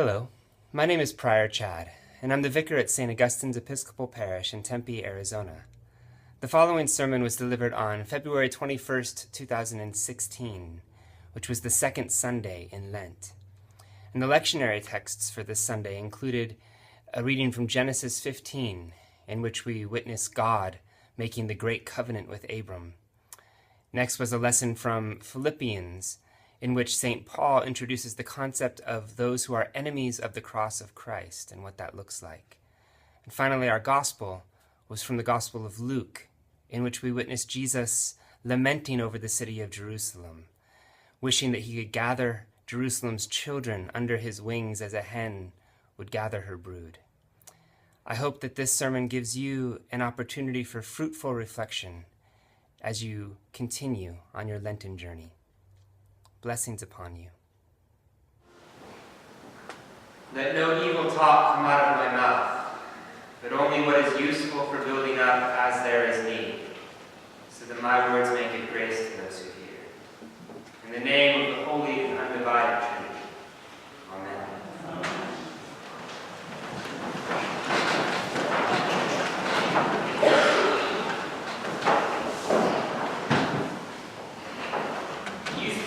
Hello, my name is Prior Chad, and I'm the vicar at St. Augustine's Episcopal Parish in Tempe, Arizona. The following sermon was delivered on February 21st, 2016, which was the second Sunday in Lent. And the lectionary texts for this Sunday included a reading from Genesis 15, in which we witness God making the great covenant with Abram. Next was a lesson from Philippians, in which St. Paul introduces the concept of those who are enemies of the cross of Christ and what that looks like. And finally, our gospel was from the Gospel of Luke, in which we witness Jesus lamenting over the city of Jerusalem, wishing that he could gather Jerusalem's children under his wings as a hen would gather her brood. I hope that this sermon gives you an opportunity for fruitful reflection as you continue on your Lenten journey. Blessings upon you. Let no evil talk come out of my mouth, but only what is useful for building up as there is need, so that my words may give grace to those who hear. In the name of the Holy and Undivided Trinity. Amen.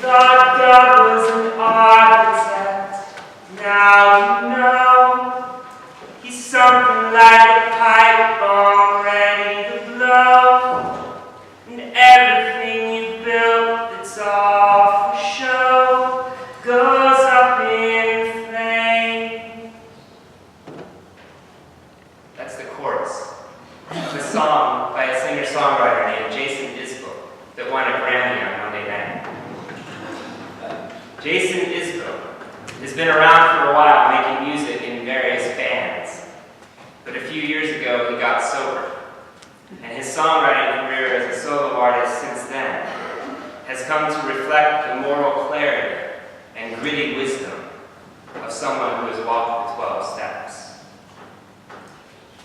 Thought God was an architect, now you know he's something like a pipe bomb ready to blow, and everything you built that's all for show goes up in flames. That's the chorus of a song by a singer-songwriter named Jason Isbell that won a Grammy on Monday night. Jason Isbell has been around for a while making music in various bands, but a few years ago he got sober, and his songwriting career as a solo artist since then has come to reflect the moral clarity and gritty wisdom of someone who has walked the 12 steps.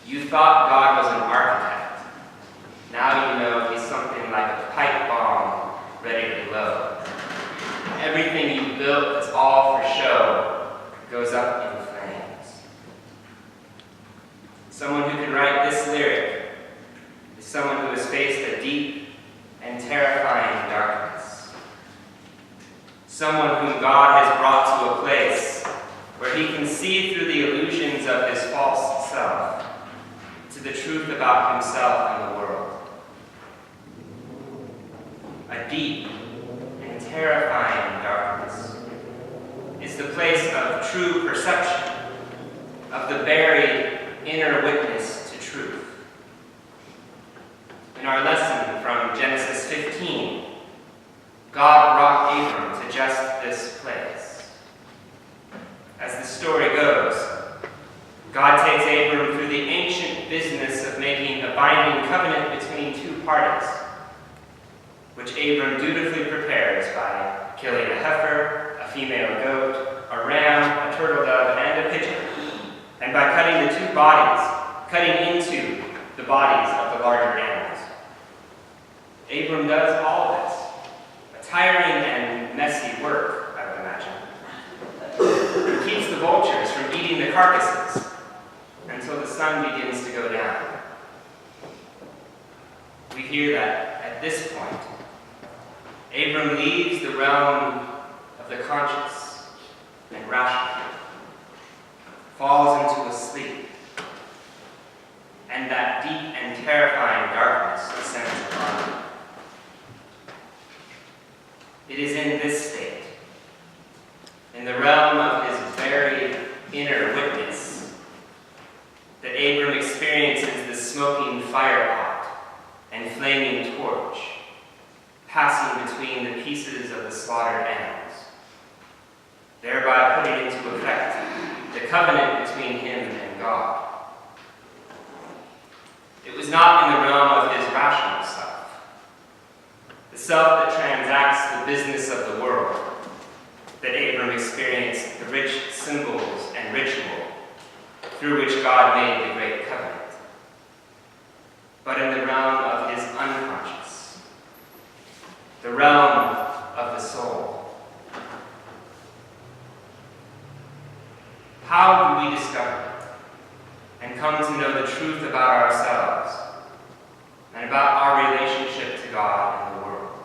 You thought God was an architect. Now you know he's something like a pipe bomb ready to blow. Everything you built that's all for show goes up in flames. Someone who can write this lyric is someone who has faced a deep and terrifying darkness. Someone whom God has brought to a place where he can see through the illusions of his false self to the truth about himself and the world. A deep and terrifying darkness is the place of true perception, of the buried inner witness to truth. In our lesson from Genesis 15, God brought Abram to just this place. As the story goes, God takes Abram through the ancient business of making a binding covenant between two parties, which Abram dutifully prepares by killing a heifer, a female goat, a ram, a turtle dove, and a pigeon, and by cutting the two bodies, cutting into the bodies of the larger animals. Abram does all of this, a tiring and messy work, I would imagine. He keeps the vultures from eating the carcasses until the sun begins to go down. We hear that at this point, Abram leaves the realm of the conscious and rational, falls into a sleep, and that deep and terrifying darkness descends upon him. It is in this state, in the realm of his buried inner witness, that Abram experiences the smoking firepot and flaming torch, passing between the pieces of the slaughtered animals, thereby putting into effect the covenant between him and God. It was not in the realm of his rational self, the self that transacts the business of the world, that Abram experienced the rich symbols and ritual through which God made the great covenant, but in the realm of his unconscious, the realm of the soul. How do we discover and come to know the truth about ourselves and about our relationship to God and the world?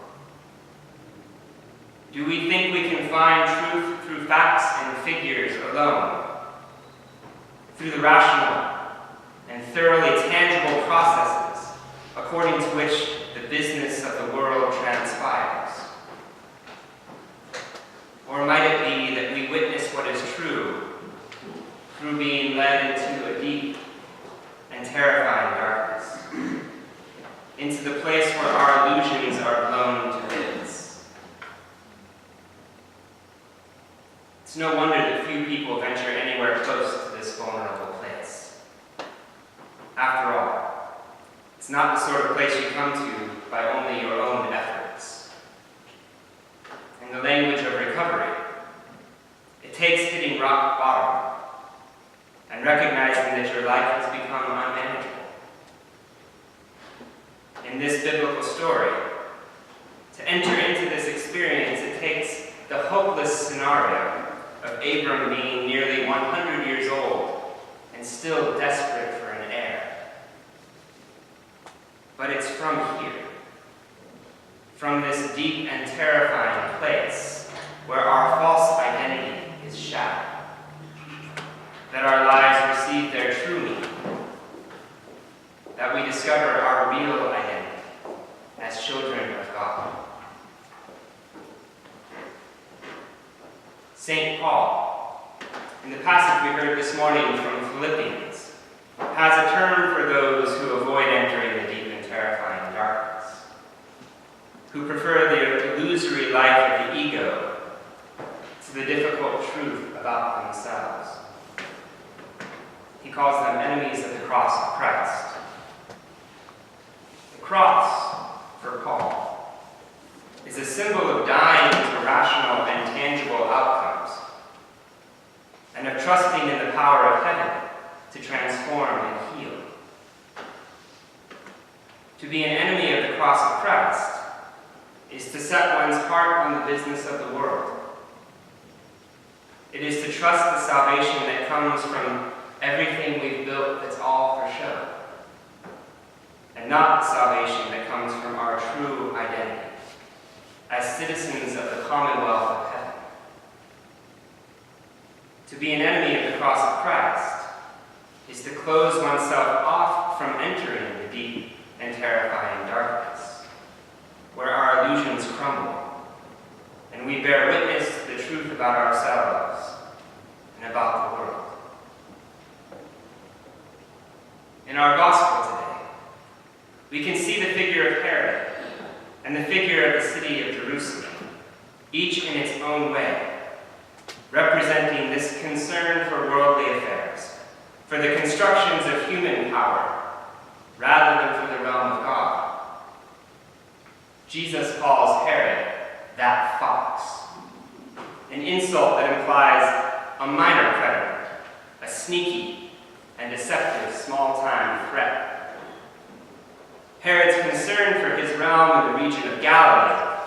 Do we think we can find truth through facts and figures alone, through the rational and thoroughly tangible processes according to which the business of the world transpires? Or might it be that we witness what is true through being led into a deep and terrifying darkness, into the place where our illusions are blown to bits? It's no wonder that few people venture anywhere close to this vulnerable place. After all, it's not the sort of place you come to by only your own efforts. In the language of recovery, it takes hitting rock bottom and recognizing that your life has become unmanageable. In this biblical story, to enter into this experience, it takes the hopeless scenario of Abram being nearly 100 years old and still desperate for an heir. But it's from here, from this deep and terrifying place where our false identity is shattered, that our lives receive their true meaning, that we discover our real identity as children of God. St. Paul, in the passage we heard this morning from Philippians, has a term for those who avoid entering the deep and terrifying darkness, who prefer the illusory life of the ego to the difficult truth about themselves. He calls them enemies of the cross of Christ. The cross, for Paul, is a symbol of dying to rational and tangible outcomes, and of trusting in the power of heaven to transform and heal. To be an enemy of the cross of Christ is to set one's heart on the business of the world. It is to trust the salvation that comes from everything we've built that's all for show, and not the salvation that comes from our true identity as citizens of the commonwealth of heaven. To be an enemy of the cross of Christ is to close oneself off from entering the deep and terrifying darkness, where our illusions crumble, and we bear witness to the truth about ourselves and about the world. In our gospel today, we can see the figure of Herod and the figure of the city of Jerusalem, each in its own way, representing this concern for worldly affairs, for the constructions of human power, rather than for the realm of God. Jesus calls Herod that fox, an insult that implies a minor predator, a sneaky and deceptive small-time threat. Herod's concern for his realm in the region of Galilee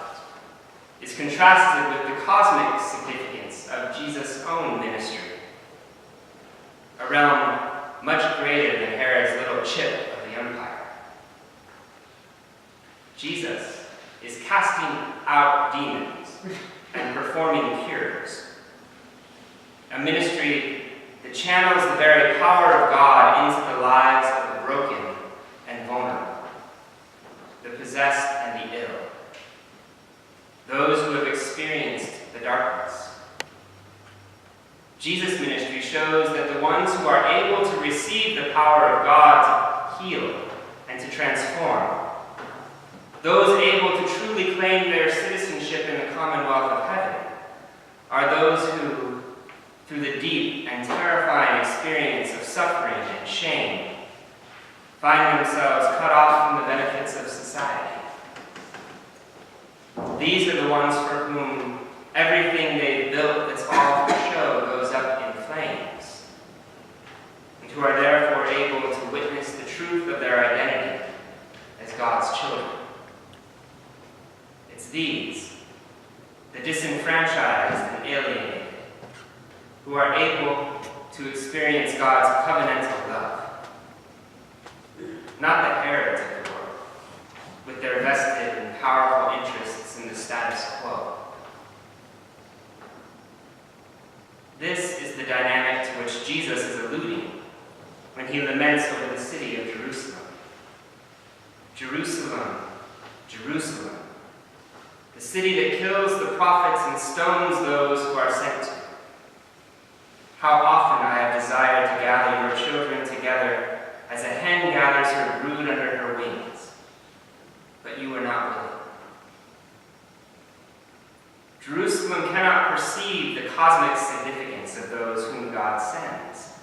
is contrasted with the cosmic significance of Jesus' own ministry, a realm much greater than Herod's little chip of the empire. Jesus is casting out demons and performing cures, a ministry that channels the very power of God into the lives of the broken and vulnerable, the possessed and the ill, those who have experienced the darkness. Jesus' ministry shows that the ones who are able to receive the power of God to heal and to transform, those able to truly claim their citizenship in the commonwealth of heaven, are those who, through the deep and terrifying experience of suffering and shame, find themselves cut off from the benefits of society. These are the ones for whom everything they've built that's all for show goes up in flames, and who are therefore able to witness the truth of their identity as God's children. It's these, the disenfranchised and alienated, who are able to experience God's covenantal love. Not the Herods of the world, with their vested and powerful interests in the status quo. This is the dynamic to which Jesus is alluding when he laments over the city of Jerusalem. Jerusalem, Jerusalem, the city that kills the prophets and stones those who are sent to. How often I have desired to gather your children together as a hen gathers her brood under her wings, but you were not willing. Jerusalem cannot perceive the cosmic significance of those whom God sends,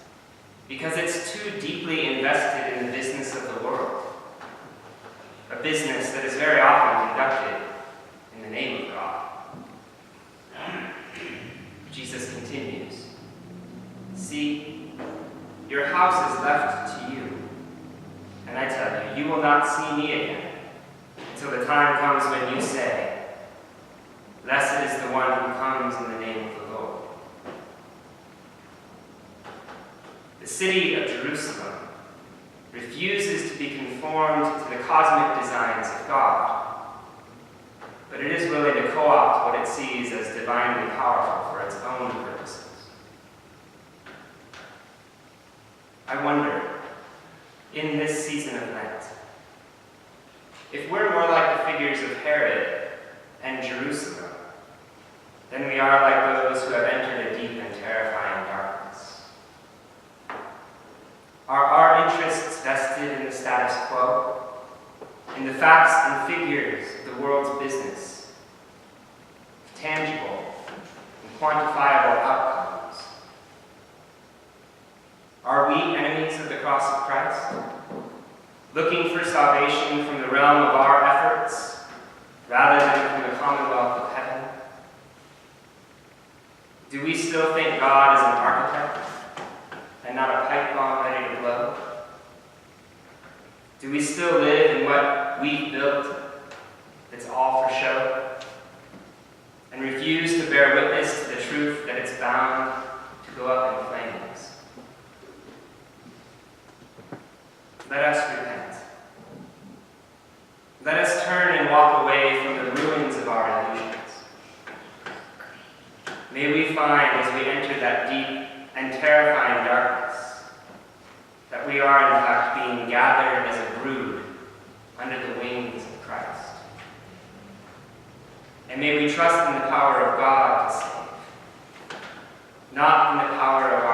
because it's too deeply invested in the business of the world, a business that is very often conducted in the name of God. Jesus continues, "See, your house is left to you, and I tell you, you will not see me again until the time comes when you say, 'Blessed is the one who comes in the name of the Lord.'" The city of Jerusalem refuses to be conformed to the cosmic designs of God, but it is willing to co-opt what it sees as divinely powerful for its own purposes. I wonder, in this season of Lent, if we're more like the figures of Herod and Jerusalem than we are like those who have entered a deep and terrifying darkness. Are our interests vested in the status quo, in the facts and figures of the world's business, tangible and quantifiable outcomes? Are we enemies of the cross of Christ, looking for salvation from the realm of our efforts rather than from the commonwealth of heaven? Do we still think God is an architect and not a pipe bomb ready to blow? Do we still live in what we've built that's all for show, and refuse to bear witness to the truth that it's bound to go up in flames? Let us repent. Let us turn and walk away from the ruins of our illusions. May we find, as we enter that deep and terrifying darkness, that we are in fact being gathered as a brood under the wings of Christ. And may we trust in the power of God to save, not in the power of